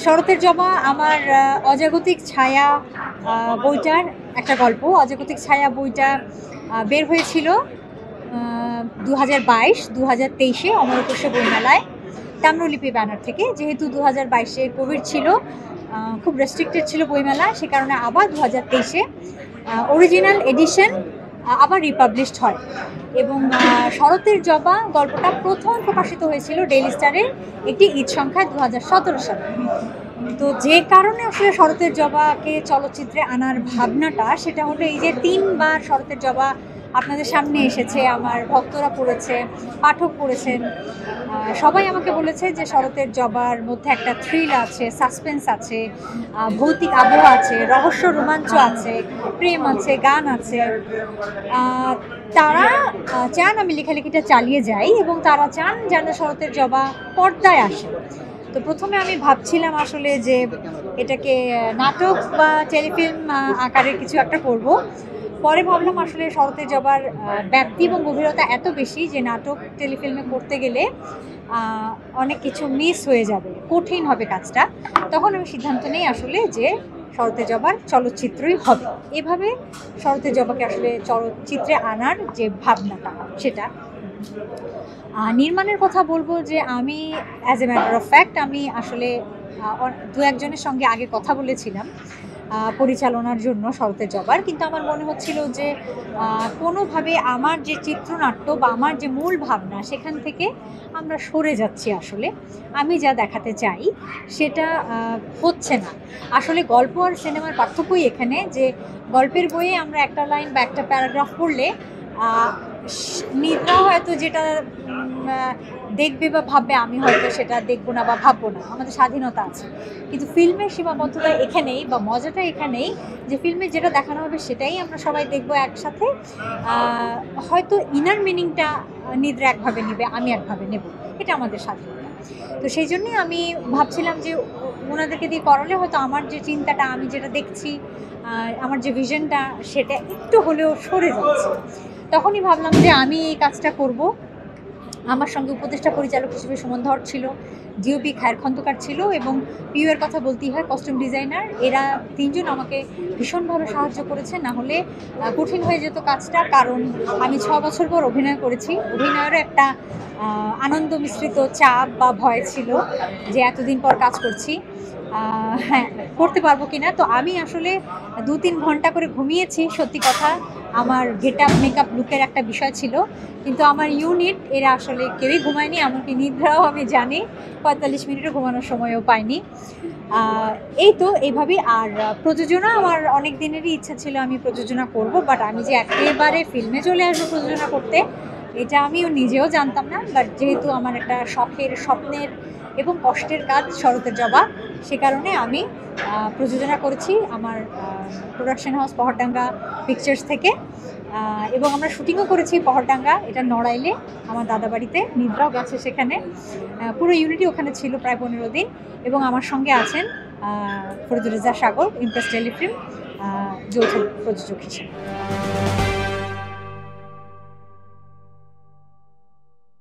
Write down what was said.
শরতের জবা আমার অজাগতিক ছায়া বইটার একটা গল্প। অজাগতিক ছায়া বইটা বের হয়েছিল 2022-2023-এ অমরকোষে বইমেলায় তাম্রলিপি ব্যানার থেকে। যেহেতু 2022-এ কোভিড ছিল, খুব রেস্ট্রিক্টেড ছিল বইমেলা, সে কারণে আবার 2023-এ অরিজিনাল এডিশন আবার রিপাবলিশড হয়। এবং শরতের জবা গল্পটা প্রথম প্রকাশিত হয়েছিল ডেইলি স্টারের একটি ঈদ সংখ্যা 2017 সালে। তো যে কারণে আসলে শরতের জবাকে চলচ্চিত্রে আনার ভাবনাটা, সেটা হলো এই যে 3বার শরতের জবা আপনাদের সামনে এসেছে, আমার ভক্তরা পড়েছে, পাঠক পড়েছেন, সবাই আমাকে বলেছে যে শরতের জবার মধ্যে একটা থ্রিল আছে, সাসপেন্স আছে, ভৌতিক আবহ আছে, রহস্য রোমাঞ্চ আছে, প্রেম আছে, গান আছে। তারা চান আমি লেখালেখিটা চালিয়ে যাই এবং তারা চান যেন শরতের জবা পর্দায় আসে। তো প্রথমে আমি ভাবছিলাম আসলে যে এটাকে নাটক বা টেলিফিল্ম আকারের কিছু একটা করব। পরে ভাবলাম আসলে শরতের জবার ব্যাপ্তি এবং গভীরতা এত বেশি যে নাটক টেলিফিল্মে করতে গেলে অনেক কিছু মিস হয়ে যাবে, কঠিন হবে কাজটা। তখন আমি সিদ্ধান্ত নিই আসলে যে শরতের জবার চলচ্চিত্রই হবে। এভাবে শরতের জবাকে আসলে চলচ্চিত্রে আনার যে ভাবনাটা, সেটা। নির্মাণের কথা বলবো যে আমি as a matter of fact আমি আসলে দু একজনের সঙ্গে আগে কথা বলেছিলাম পরিচালনার জন্য শরতের জবার, কিন্তু আমার মনে হচ্ছিল যে কোনোভাবে আমার যে চিত্রনাট্য বা আমার যে মূল ভাবনা, সেখান থেকে আমরা সরে যাচ্ছি। আসলে আমি যা দেখাতে চাই সেটা হচ্ছে না। আসলে গল্প আর সিনেমার পার্থক্যই এখানে যে গল্পের বইয়ে আমরা একটা লাইন বা একটা প্যারাগ্রাফ পড়লে নিদ্রা হয়তো যেটা দেখবে বা ভাববে, আমি হয়তো সেটা দেখবো না বা ভাববো না, আমাদের স্বাধীনতা আছে। কিন্তু ফিল্মের সীমাবদ্ধতা এখানেই বা মজাটা এখানেই যে ফিল্মে যেটা দেখানো হবে সেটাই আমরা সবাই দেখবো একসাথে। হয়তো ইনার মিনিংটা নিদ্রা একভাবে নেবে, আমি একভাবে নেব, এটা আমাদের স্বাধীনতা। তো সেই জন্যই আমি ভাবছিলাম যে ওনাদেরকে দিয়ে করালে হয়তো আমার যে চিন্তাটা, আমি যেটা দেখছি, আমার যে ভিশনটা, সেটা একটু হলেও সরে যাচ্ছে। তখনই ভাবলাম যে আমি এই কাজটা করব। আমার সঙ্গে উপদেষ্টা পরিচালক হিসেবে সুমন ধর ছিল, ডিওপি খায়ের খন্দকার ছিল, এবং পিউয়ের কথা বলতেই হয়, কস্টিউম ডিজাইনার। এরা তিনজন আমাকে ভীষণভাবে সাহায্য করেছে, না হলে কঠিন হয়ে যেত কাজটা। কারণ আমি 6 বছর পর অভিনয় করেছি। অভিনয়েরও একটা আনন্দ মিশ্রিত চাপ বা ভয় ছিল যে এতদিন পর কাজ করছি, হ্যাঁ করতে পারবো কিনা। তো আমি আসলে 2-3 ঘন্টা করে ঘুমিয়েছি, সত্যি কথা। আমার গেট আপ মেকআপ লুকের একটা বিষয় ছিল, কিন্তু আমার ইউনিট এরা আসলে কেউই ঘুমায়নি, এমনকি নিদ্রাও আমি জানি 45 মিনিটও ঘুমানোর সময়ও পাইনি। এই তো এইভাবেই। আর প্রযোজনা আমার অনেক দিনেরই ইচ্ছা ছিল আমি প্রযোজনা করব, বাট আমি যে একেবারে ফিল্মে চলে আসবো প্রযোজনা করতে, এটা আমিও নিজেও জানতাম না। বাট যেহেতু আমার একটা শখের, স্বপ্নের এবং কষ্টের কাজ শরতের জবা, সে কারণে আমি প্রযোজনা করেছি আমার প্রোডাকশন হাউস পহরডাঙ্গা পিকচার্স থেকে। এবং আমরা শুটিংও করেছি পহরডাঙ্গা, এটা নড়াইলে আমার দাদা বাড়িতে। নিদ্রাও গেছে সেখানে, পুরো ইউনিটি ওখানে ছিল প্রায় 15 দিন। এবং আমার সঙ্গে আছেন ফরিদুর রেজা সাগর, ইমপ্রেস টেলিফিল্ম যৌথ প্রযোজক হিসেবে।